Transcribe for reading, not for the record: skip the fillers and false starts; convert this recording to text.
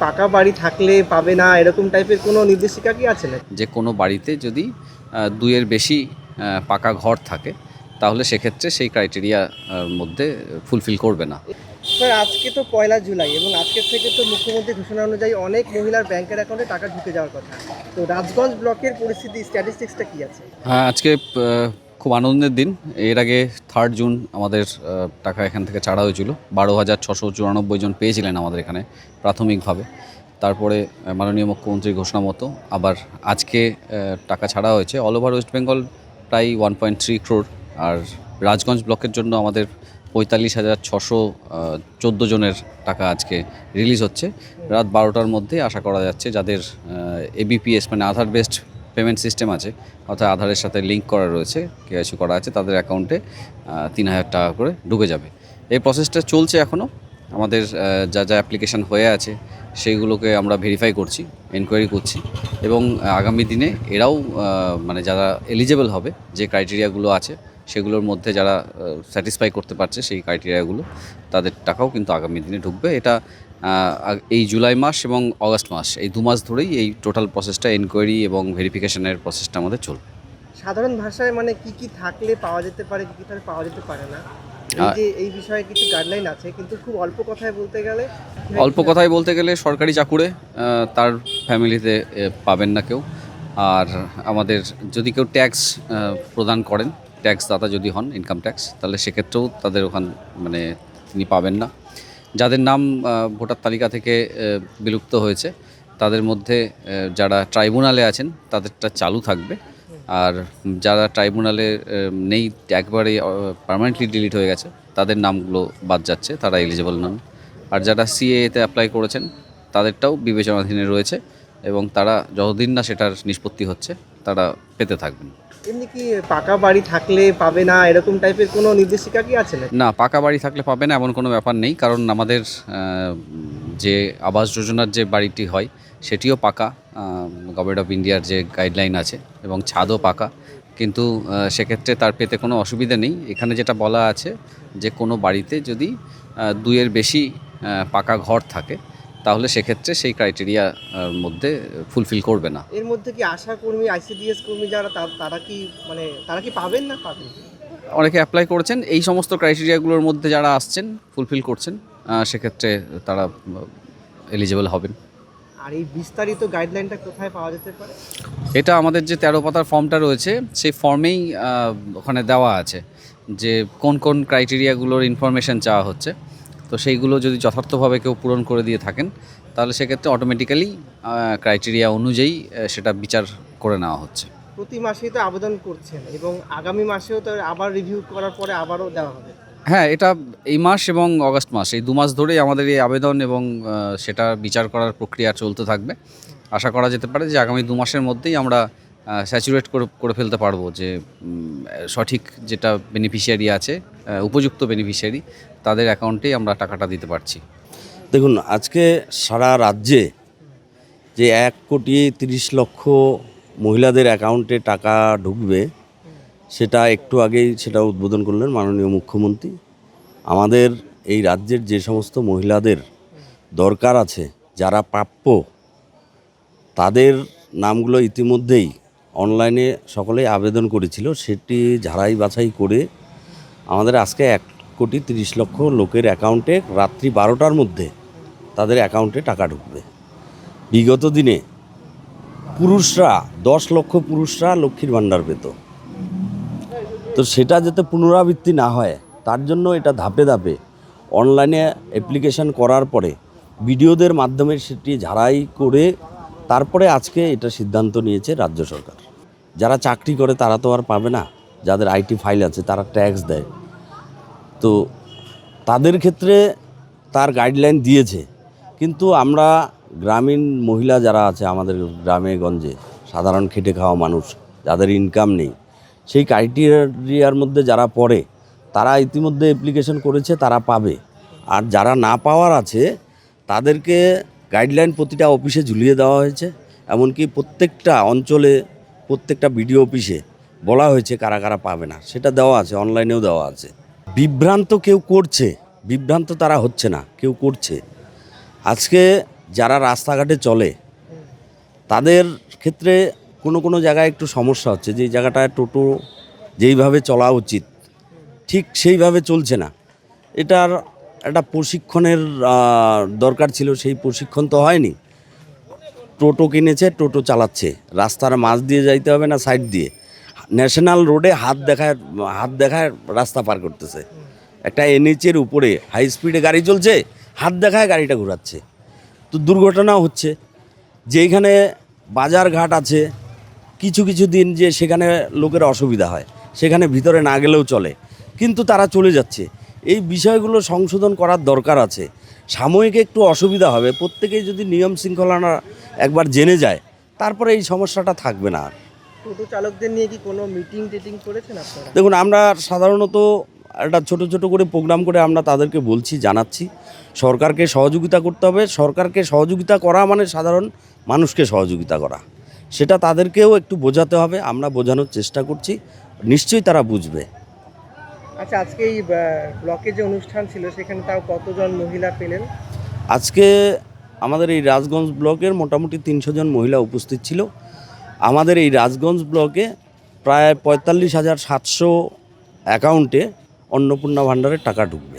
পাকা বাড়ি থাকলে পাবে না এরকম টাইপের কোনো নির্দেশিকা কি আছে নাকি? যে কোনো বাড়িতে যদি দুইয়ের বেশি পাকা ঘর থাকে তাহলে সেক্ষেত্রে সেই ক্রাইটেরিয়া মধ্যে ফুলফিল করবে না। স্যার আজকে তো 1 জুলাই এবং আজকের থেকে তো মুখ্যমন্ত্রী ঘোষণা অনুযায়ী অনেক মহিলার ব্যাংকের অ্যাকাউন্টে টাকা ঢুকে যাওয়ার কথা। তো রাজগঞ্জ ব্লকের পরিস্থিতি স্ট্যাটিস্টিক্সটা কি আছে? হ্যাঁ, আজকে খুব আনন্দের দিন। এর আগে 3 জুন আমাদের টাকা এখান থেকে ছাড়া হয়েছিল। 12,694 জন পেয়েছিলেন আমাদের এখানে প্রাথমিকভাবে। তারপরে মাননীয় মুখ্যমন্ত্রীর ঘোষণা মতো আবার আজকে টাকা ছাড়া হয়েছে। অল ওভার ওয়েস্ট বেঙ্গল প্রায় 1.3 crore। আর রাজগঞ্জ ব্লকের জন্য আমাদের 45,614 জনের টাকা আজকে রিলিজ হচ্ছে। রাত 12টার মধ্যে আশা করা যাচ্ছে যাদের এবিপিএস মানে আধার বেসড পেমেন্ট সিস্টেম আছে, অর্থাৎ আধারের সাথে লিঙ্ক করা রয়েছে, কেওয়াইসি করা আছে, তাদের অ্যাকাউন্টে 3,000 টাকা করে ঢুকে যাবে। এই প্রসেসটা চলছে এখনও। আমাদের যা যা অ্যাপ্লিকেশান হয়ে আছে সেইগুলোকে আমরা ভেরিফাই করছি, এনকোয়ারি করছি এবং আগামী দিনে এরাও মানে যারা এলিজেবল হবে, যে ক্রাইটেরিয়াগুলো আছে সেগুলোর মধ্যে যারা স্যাটিসফাই করতে পারছে সেই ক্রাইটেরিয়াগুলো, তাদের টাকাও কিন্তু আগামী দিনে ঢুকবে। এটা এই জুলাই মাস এবং অগাস্ট মাস, এই 2 মাস ধরেই এই টোটাল প্রসেসটা, এনকোয়ারি এবং ভেরিফিকেশনের প্রসেসটা আমাদের চলবে। সাধারণ ভাষায় মানে কি কি থাকলে পাওয়া যেতে পারে, কি কি থাকলে পাওয়া যেতে পারে না, এই যে এই বিষয়ে কিছু গাইডলাইন আছে, কিন্তু খুব অল্প কথায় বলতে গেলে সরকারি চাকুরে তার ফ্যামিলিতে পাবেন না কেউ। আর আমাদের যদি কেউ ট্যাক্স প্রদান করেন, ট্যাক্স দাতা যদি হন, ইনকাম ট্যাক্স, তাহলে সেক্ষেত্রেও তাদের ওখান মানে তিনি পাবেন না। যাদের নাম ভোটার তালিকা থেকে বিলুপ্ত হয়েছে তাদের মধ্যে যারা ট্রাইব্যুনালে আছেন তাদেরটা চালু থাকবে। আর যারা ট্রাইব্যুনালে নেই, একবারে পার্মানেন্টলি ডিলিট হয়ে গেছে, তাদের নামগুলো বাদ যাচ্ছে, তারা এলিজেবল নন। আর যারা সিএতে অ্যাপ্লাই করেছেন তাদেরটাও বিবেচনাধীনে রয়েছে এবং তারা যতদিন না সেটার নিষ্পত্তি হচ্ছে তারা পেতে থাকবেন। এমনি কি পাকা বাড়ি থাকলে পাবে না এরকম টাইপের কোনো নির্দেশিকা কি আছে নাকি? না, পাকা বাড়ি থাকলে পাবে না এমন কোনো ব্যাপার নেই, কারণ আমাদের যে আবাস যোজনার যে বাড়িটি হয় সেটিও পাকা, গভর্নমেন্ট অফ ইন্ডিয়ার যে গাইডলাইন আছে, এবং ছাদও পাকা। কিন্তু সেক্ষেত্রে তার পেতে কোনো অসুবিধা নেই। এখানে যেটা বলা আছে যে কোনো বাড়িতে যদি দুইয়ের বেশি পাকা ঘর থাকে তাহলে সেক্ষেত্রে সেই ক্রাইটেরিয়া মধ্যে ফুলফিল করবে না। এর মধ্যে কি আশা কর্মী, আইসিডিএস কর্মী যারা তারা কি পাবেন না পাবেন? অনেকে অ্যাপ্লাই করেছেন, এই সমস্ত ক্রাইটেরিয়াগুলোর মধ্যে যারা আসছেন, ফুলফিল করছেন, সেক্ষেত্রে তারা এলিজেবল হবেন। আর এই বিস্তারিত গাইডলাইনটা কোথায় পাওয়া যেতে পারে? এটা আমাদের যে 13 পাতার ফর্মটা রয়েছে সেই ফর্মেই ওখানে দেওয়া আছে যে কোন কোন ক্রাইটেরিয়াগুলোর ইনফরমেশান চাওয়া হচ্ছে। তো সেইগুলো যদি যথার্থভাবে কেউ পূরণ করে দিয়ে থাকেন তাহলে সেক্ষেত্রে অটোমেটিক্যালি ক্রাইটেরিয়া অনুযায়ী সেটা বিচার করে নেওয়া হচ্ছে। প্রতি মাসেই তো আবেদন করছেন এবং আগামী মাসেও তো আবার রিভিউ করার পরে আবারও দেওয়া হবে। হ্যাঁ, এটা এই মাস এবং অগাস্ট মাস, এই 2 মাস ধরেই আমাদের এই আবেদন এবং সেটা বিচার করার প্রক্রিয়া চলতে থাকবে। আশা করা যেতে পারে যে আগামী 2 মাসের মধ্যেই আমরা স্যাচুরেট করে ফেলতে পারবো যে সঠিক যেটা বেনিফিশিয়ারি আছে, উপযুক্ত বেনিফিশিয়ারি, তাদের অ্যাকাউন্টেই আমরা টাকাটা দিতে পারছি। দেখুন, আজকে সারা রাজ্যে যে 1,30,00,000 মহিলাদের অ্যাকাউন্টে টাকা ঢুকবে, সেটা একটু আগেই সেটা উদ্বোধন করলেন মাননীয় মুখ্যমন্ত্রী। আমাদের এই রাজ্যের যে সমস্ত মহিলাদের দরকার আছে, যারা প্রাপ্য, তাদের নামগুলো ইতিমধ্যেই অনলাইনে সকলেই আবেদন করেছিল। সেটি ঝাড়াই বাছাই করে আমাদের আজকে 1,30,00,000 লোকের অ্যাকাউন্টে রাত্রি 12টার মধ্যে তাদের অ্যাকাউন্টে টাকা ঢুকবে। বিগত দিনে পুরুষরা 10 লক্ষ পুরুষরা লক্ষ্মীর ভাণ্ডার পেত। তো সেটা যাতে পুনরাবৃত্তি না হয় তার জন্য এটা ধাপে ধাপে অনলাইনে অ্যাপ্লিকেশন করার পরে বিডিওদের মাধ্যমে সেটি ঝাড়াই করে তারপরে আজকে এটা সিদ্ধান্ত নিয়েছে রাজ্য সরকার। যারা চাকরি করে তারা তো আর পাবে না, যাদের আইটি ফাইল আছে তারা ট্যাক্স দেয়, তো তাদের ক্ষেত্রে তার গাইডলাইন দিয়েছে। কিন্তু আমরা গ্রামীণ মহিলা যারা আছে আমাদের গ্রামে গঞ্জে, সাধারণ খেটে খাওয়া মানুষ যাদের ইনকাম নেই, সেই ক্রাইটেরিয়ার মধ্যে যারা পড়ে তারা ইতিমধ্যে অ্যাপ্লিকেশন করেছে, তারা পাবে। আর যারা না পাওয়ার আছে তাদেরকে গাইডলাইন প্রতিটা অফিসে ঝুলিয়ে দেওয়া হয়েছে। এমনকি প্রত্যেকটা অঞ্চলে প্রত্যেকটা বিডিও অফিসে বলা হয়েছে কারা কারা পাবে না, সেটা দেওয়া আছে, অনলাইনেও দেওয়া আছে। বিভ্রান্ত কেউ করছে, বিভ্রান্ত তারা হচ্ছে না, কেউ করছে। আজকে যারা রাস্তাঘাটে চলে তাদের ক্ষেত্রে কোনো কোনো জায়গায় একটু সমস্যা হচ্ছে, যে জায়গাটায় টোটো যেইভাবে চলা উচিত ঠিক সেইভাবে চলছে না। এটার একটা প্রশিক্ষণের দরকার ছিল, সেই প্রশিক্ষণ তো হয়নি। টোটো কিনেছে, টোটো চালাচ্ছে, রাস্তার মাঝ দিয়ে যাইতে হবে না সাইড দিয়ে, ন্যাশনাল রোডে হাত দেখায় রাস্তা পার করতেছে। একটা এনএইচের উপরে হাই স্পিডে গাড়ি চলছে, হাত দেখায় গাড়িটা ঘোরাচ্ছে, তো দুর্ঘটনাও হচ্ছে। যেইখানে বাজার ঘাট আছে কিছু কিছু দিন যে সেখানে লোকের অসুবিধা হয়, সেখানে ভিতরে না গেলেও চলে, কিন্তু তারা চলে যাচ্ছে। এই বিষয়গুলো সংশোধন করার দরকার আছে। সাময়িক একটু অসুবিধা হবে, প্রত্যেকেই যদি নিয়ম শৃঙ্খলা একবার জেনে যায় তারপরে এই সমস্যাটা থাকবে না আর। টোটো চালকদের নিয়ে কি কোনো মিটিং টিটিং করেছেন আপনারা? দেখুন, আমরা সাধারণত একটা ছোট ছোট করে প্রোগ্রাম করে আমরা তাদেরকে বলছি, জানাচ্ছি সরকারকে সহযোগিতা করতে হবে। সরকারকে সহযোগিতা করা মানে সাধারণ মানুষকে সহযোগিতা করা, সেটা তাদেরকেও একটু বোঝাতে হবে। আমরা বোঝানোর চেষ্টা করছি, নিশ্চয়ই তারা বুঝবে। আচ্ছা, আজকে এই ব্লকে যে অনুষ্ঠান ছিল সেখানে তাও কতজন মহিলা পেলেন? আজকে আমাদের এই রাজগঞ্জ ব্লকের মোটামুটি 300 জন মহিলা উপস্থিত ছিল। আমাদের এই রাজগঞ্জ ব্লকে প্রায় 45,700 অ্যাকাউন্টে অন্নপূর্ণা ভাণ্ডারের টাকা ঢুকবে।